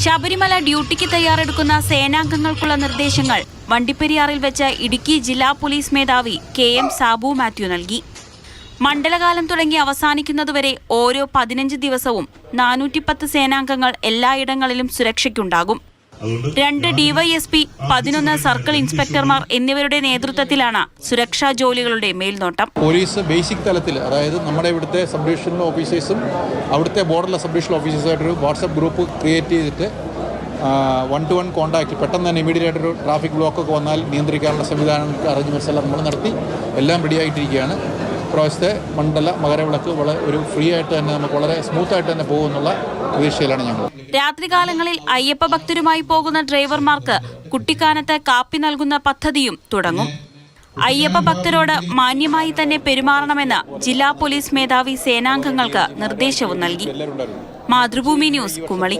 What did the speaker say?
ശബരിമല ഡ്യൂട്ടിക്ക് തയ്യാറെടുക്കുന്ന സേനാംഗങ്ങൾക്കുള്ള നിർദ്ദേശങ്ങൾ വണ്ടിപ്പെരിയാറിൽ വെച്ച് ഇടുക്കി ജില്ലാ പോലീസ് മേധാവി KM സാബു മാത്യു നൽകി. മണ്ഡലകാലം തുടങ്ങി അവസാനിക്കുന്നതുവരെ ഓരോ 15 ദിവസവും 410 സേനാംഗങ്ങൾ എല്ലായിടങ്ങളിലും സുരക്ഷയ്ക്കുണ്ടാകും. 2 DYSP, 11 സർക്കിൾ ഇൻസ്പെക്ടർമാർ എന്നിവരുടെ നേതൃത്വത്തിലാണ് സുരക്ഷാ ജോലികളുടെ മേൽനോട്ടം. പോലീസ് ബേസിക് തലത്തിൽ, അതായത് നമ്മുടെ ഇവിടുത്തെ സബ് ഡിവിഷണൽ ഓഫീസേഴ്സും അവിടുത്തെ ബോർഡറിലെ സബ് ഡിവിഷണൽ ഓഫീസേഴ്സായിട്ടൊരു വാട്സപ്പ് ഗ്രൂപ്പ് ക്രിയേറ്റ് ചെയ്തിട്ട് 1-to-1 കോൺടാക്റ്റ്, പെട്ടെന്ന് തന്നെ ഇമീഡിയറ്റ് ആയിട്ടൊരു ട്രാഫിക് ബ്ലോക്കൊക്കെ വന്നാൽ നിയന്ത്രിക്കാനുള്ള സംവിധാനങ്ങൾക്ക് അറേഞ്ച്മെൻറ്റ്സ് എല്ലാം നമ്മൾ നടത്തി എല്ലാം റെഡിയായിട്ടിരിക്കുകയാണ്. പ്രാവശ്യത്തെ മണ്ഡല മകരവിളക്ക് ഒരു ഫ്രീ ആയിട്ട് തന്നെ നമുക്ക് വളരെ സ്മൂത്തായിട്ട് തന്നെ പോകുമെന്നുള്ള പ്രതീക്ഷയിലാണ് ഞങ്ങൾ. രാത്രികാലങ്ങളിൽ അയ്യപ്പ ഭക്തരുമായി പോകുന്ന ഡ്രൈവർമാർക്ക് കുട്ടിക്കാനത്ത് കാപ്പി നൽകുന്ന പദ്ധതിയും തുടങ്ങും. അയ്യപ്പ ഭക്തരോട് മാന്യമായി തന്നെ പെരുമാറണമെന്ന് ജില്ലാ പോലീസ് മേധാവി സേനാംഗങ്ങൾക്ക് നിർദ്ദേശവും നൽകി. മാതൃഭൂമി ന്യൂസ്, കുമളി.